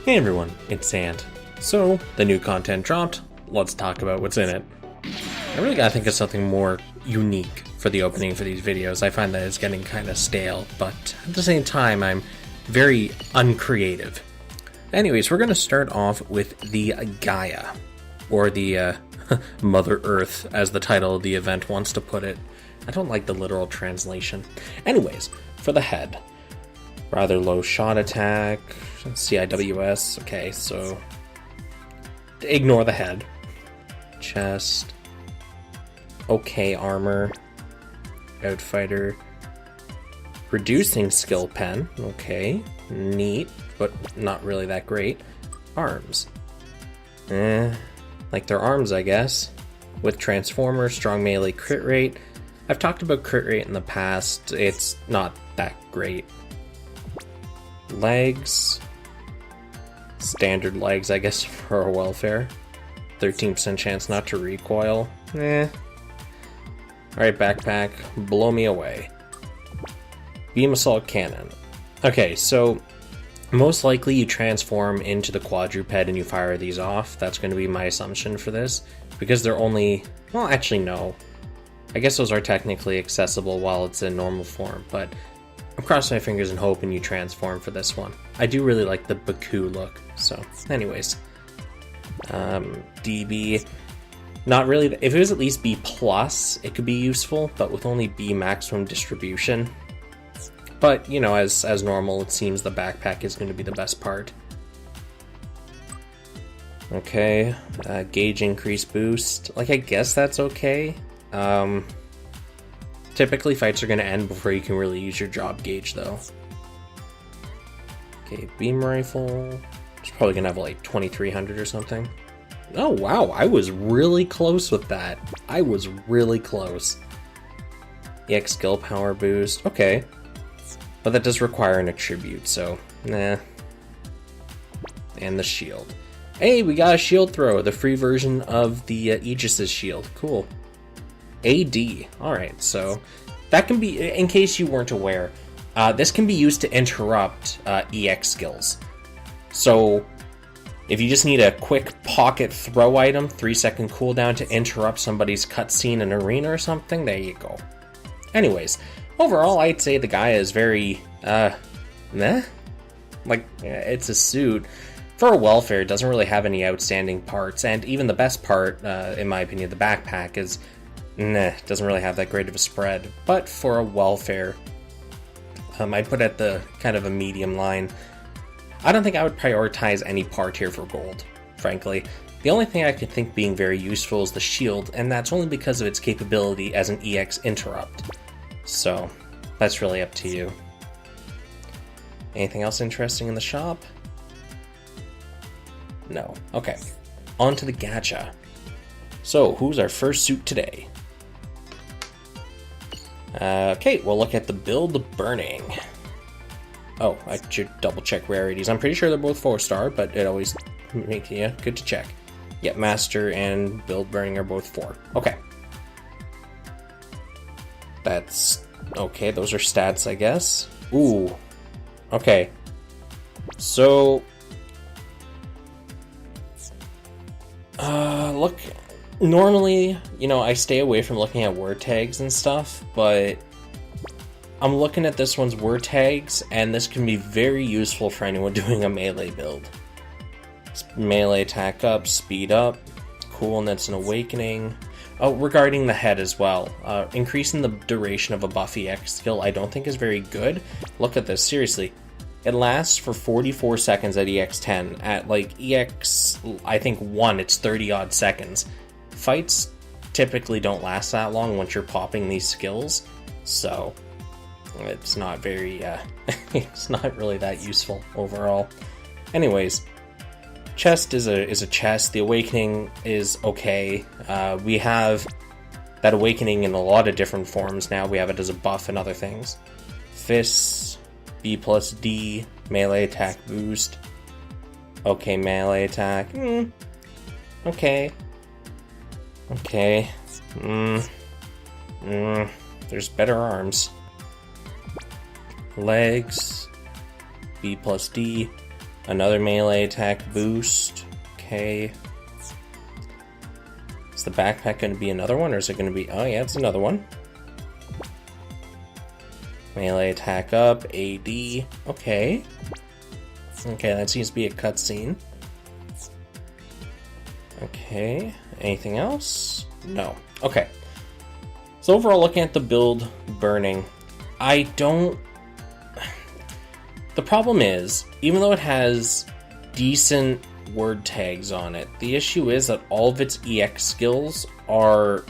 Hey everyone, it's Xant. So, the new content dropped, let's talk about what's in it. I really gotta think of something more unique for the opening for these videos. I find that it's getting kinda stale, but at the same time I'm very uncreative. Anyways, we're gonna start off with the Gaia, or the Mother Earth, as the title of the event wants to put it. I don't like the literal translation. Anyways, for the head. Rather low shot attack, CIWS, okay, so ignore the head. Chest, okay armor, outfighter, reducing skill pen, okay, neat, but not really that great. Arms, like their arms I guess, with transformer, strong melee crit rate. I've talked about crit rate in the past, it's not that great. Legs, standard legs I guess for our welfare. 13% chance not to recoil, Alright, backpack, blow me away. Beam assault cannon. Okay, so most likely you transform into the quadruped and you fire these off. That's going to be my assumption for this, because they're only, well actually no, I guess those are technically accessible while it's in normal form, but I'm crossing my fingers and hoping you transform for this one. I do really like the Baku look, so anyways. DB, not really, if it was at least B+, it could be useful, but with only B maximum distribution. But, you know, as normal, it seems the backpack is going to be the best part. Okay, gauge increase boost, like I guess that's okay. Typically fights are going to end before you can really use your job gauge though. Okay, beam rifle, it's probably going to have like 2300 or something. Oh wow, I was really close with that. I was really close. EX skill power boost, okay. But that does require an attribute, so nah. And the shield. Hey, we got a shield throw, the free version of the Aegis's shield, cool. AD, alright, so that can be, in case you weren't aware, this can be used to interrupt EX skills. So if you just need a quick pocket throw item, 3-second cooldown to interrupt somebody's cutscene in arena or something, there you go. Anyways, overall I'd say the Gaia is very, meh? Like, it's a suit. For a welfare, it doesn't really have any outstanding parts, and even the best part, in my opinion, the backpack is, doesn't really have that great of a spread. But for a welfare, I'd put at the kind of a medium line. I don't think I would prioritize any part here for gold, frankly. The only thing I could think being very useful is the shield, and that's only because of its capability as an EX interrupt. So, that's really up to you. Anything else interesting in the shop? No. Okay. On to the gacha. So, who's our first suit today? Okay, we'll look at the build burning. Oh, I should double check rarities. I'm pretty sure they're both 4-star, but it always makes you good to check. Yep, master and build burning are both 4. Okay. That's okay, those are stats, I guess. Ooh. Okay. So look, normally, you know, I stay away from looking at word tags and stuff, but I'm looking at this one's word tags, and this can be very useful for anyone doing a melee build. Melee attack up, speed up, coolness and awakening. Oh, regarding the head as well, increasing the duration of a buff EX skill I don't think is very good. Look at this, seriously. It lasts for 44 seconds at EX10. At like EX, I think 1, it's 30 odd seconds. Fights typically don't last that long once you're popping these skills, so it's not very, it's not really that useful overall. Anyways, chest is a chest. The awakening is okay. We have that awakening in a lot of different forms now. We have it as a buff and other things. Fists, B+D, melee attack boost. Okay, melee attack. Okay. Okay. There's better arms. Legs, B+D, Another melee attack boost. Okay. Is the backpack going to be another one, or is it going to be... Oh, yeah, it's another one. Melee attack up. AD. Okay. Okay, that seems to be a cutscene. Okay. Anything else? No. Okay. So overall, looking at the build burning, I don't... The problem is, even though it has decent word tags on it, the issue is that all of its EX skills are,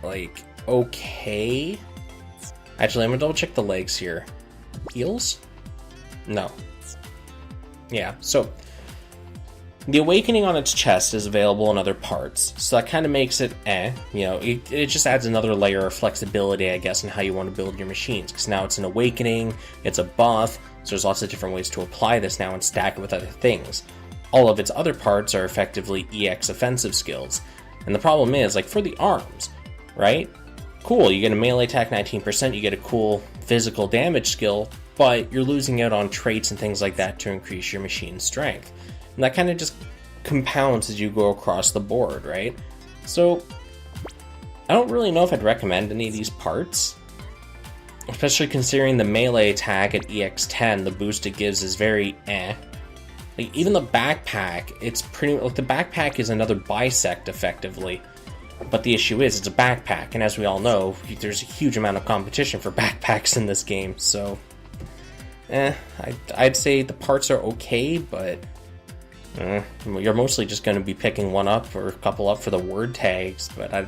like, okay. Actually, I'm gonna double check the legs here. Heals? No. Yeah, so the awakening on its chest is available in other parts, so that kind of makes it you know, it just adds another layer of flexibility, I guess, in how you want to build your machines, because now it's an awakening, it's a buff, so there's lots of different ways to apply this now and stack it with other things. All of its other parts are effectively EX offensive skills, and the problem is, like, for the arms, right? Cool, you get a melee attack 19%, you get a cool physical damage skill, but you're losing out on traits and things like that to increase your machine's strength. And that kind of just compounds as you go across the board, right? So, I don't really know if I'd recommend any of these parts. Especially considering the melee attack at EX10, the boost it gives is very Like, even the backpack, it's pretty... Like, the backpack is another bisect, effectively. But the issue is, it's a backpack, and as we all know, there's a huge amount of competition for backpacks in this game, so... I'd say the parts are okay, but... you're mostly just going to be picking one up or a couple up for the word tags, but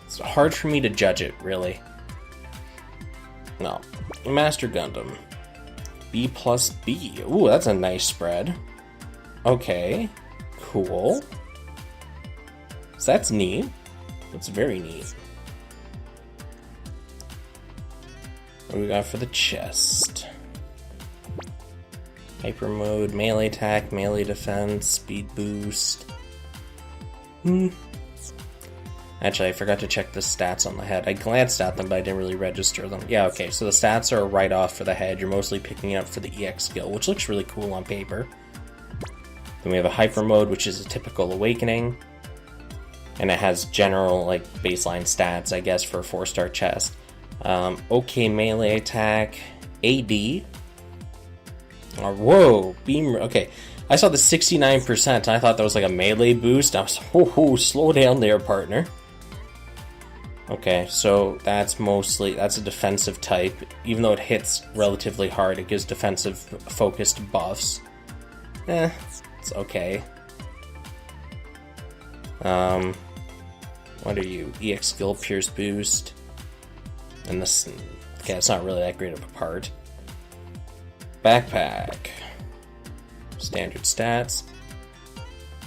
it's hard for me to judge it, really. No. Master Gundam. B plus B. Ooh, that's a nice spread. Okay. Cool. So that's neat. That's very neat. What do we got for the chest? Hyper mode, melee attack, melee defense, speed boost. Actually, I forgot to check the stats on the head. I glanced at them, but I didn't really register them. Yeah, okay, so the stats are right off for the head. You're mostly picking it up for the EX skill, which looks really cool on paper. Then we have a hyper mode, which is a typical awakening. And it has general, like, baseline stats, I guess, for a 4-star chest. Okay, melee attack, AD. Oh, whoa, beam, okay. I saw the 69%, and I thought that was like a melee boost. I was, slow down there, partner. Okay, so that's a defensive type. Even though it hits relatively hard, it gives defensive focused buffs. It's okay. What are you? EX skill, pierce boost. And this, okay, it's not really that great of a part. Backpack. Standard stats.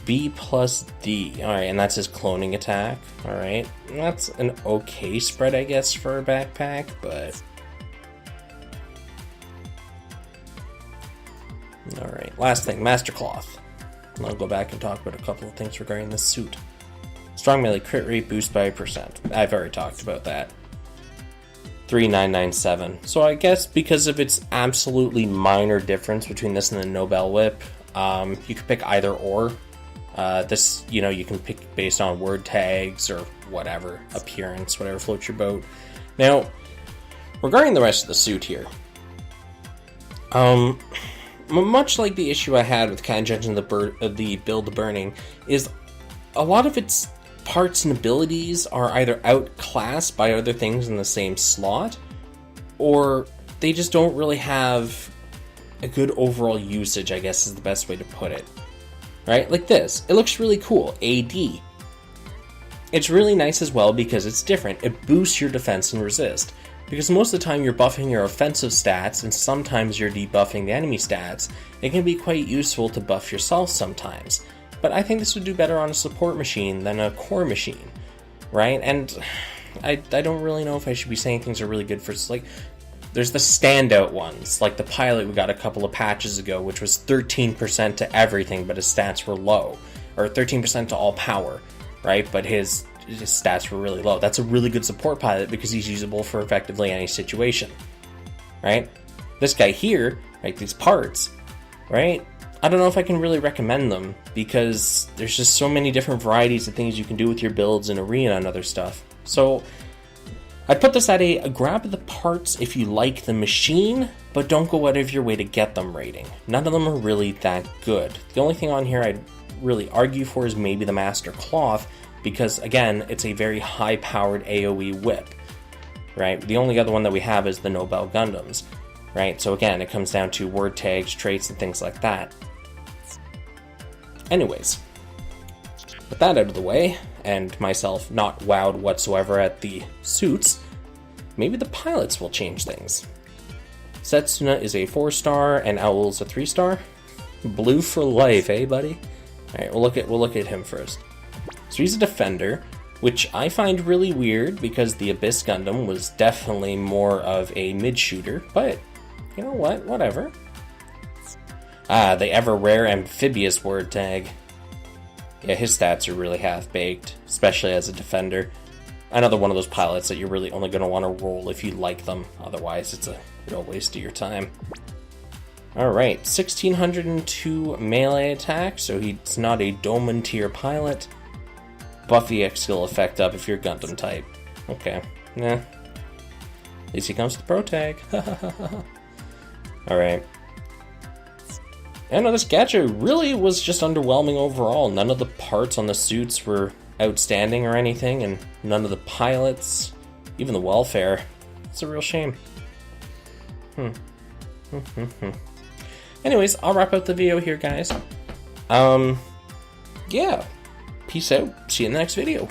B plus D. Alright, and that's his cloning attack. Alright. That's an okay spread, I guess, for a backpack, but... Alright, last thing, Master Cloth. And I'll go back and talk about a couple of things regarding this suit. Strong melee crit rate boost by 1%. I've already talked about that. 3997. So I guess because of its absolutely minor difference between this and the Nobel Whip, you could pick either or. This, you know, you can pick based on word tags or whatever, appearance, whatever floats your boat. Now, regarding the rest of the suit here, much like the issue I had with Kanjunction the Build Burning, is a lot of its parts and abilities are either outclassed by other things in the same slot, or they just don't really have a good overall usage, I guess is the best way to put it. Right? Like this. It looks really cool. AD. It's really nice as well because it's different. It boosts your defense and resist. Because most of the time you're buffing your offensive stats and sometimes you're debuffing the enemy stats. It can be quite useful to buff yourself sometimes. But I think this would do better on a support machine than a core machine, right? And I don't really know if I should be saying things are really good for, like, there's the standout ones, like the pilot we got a couple of patches ago, which was 13% to everything, but his stats were low, or 13% to all power, right? But his stats were really low. That's a really good support pilot because he's usable for effectively any situation, right? This guy here, right, these parts, right? I don't know if I can really recommend them because there's just so many different varieties of things you can do with your builds in Arena and other stuff. So I'd put this at a grab the parts if you like the machine, but don't go out of your way to get them rating. None of them are really that good. The only thing on here I'd really argue for is maybe the Master Cloth, because again, it's a very high-powered AoE whip, right? The only other one that we have is the Nobel Gundams, right? So again, it comes down to word tags, traits, and things like that. Anyways, with that out of the way, and myself not wowed whatsoever at the suits, maybe the pilots will change things. Setsuna is a 4-star and Auel's a 3-star. Blue for life, eh, buddy? Alright, we'll look at him first. So he's a defender, which I find really weird because the Abyss Gundam was definitely more of a mid-shooter, but you know what, whatever. Ah, the ever-rare amphibious word tag. Yeah, his stats are really half-baked, especially as a defender. Another one of those pilots that you're really only going to want to roll if you like them, otherwise it's a real waste of your time. Alright, 1602 melee attack, so he's not a Doman tier pilot. Buff EX skill effect up if you're Gundam type. Okay, nah. At least he comes with the pro tag. Alright. I know this gacha really was just underwhelming overall. None of the parts on the suits were outstanding or anything, and none of the pilots, even the welfare. It's a real shame. Anyways, I'll wrap up the video here, guys. Yeah. Peace out. See you in the next video.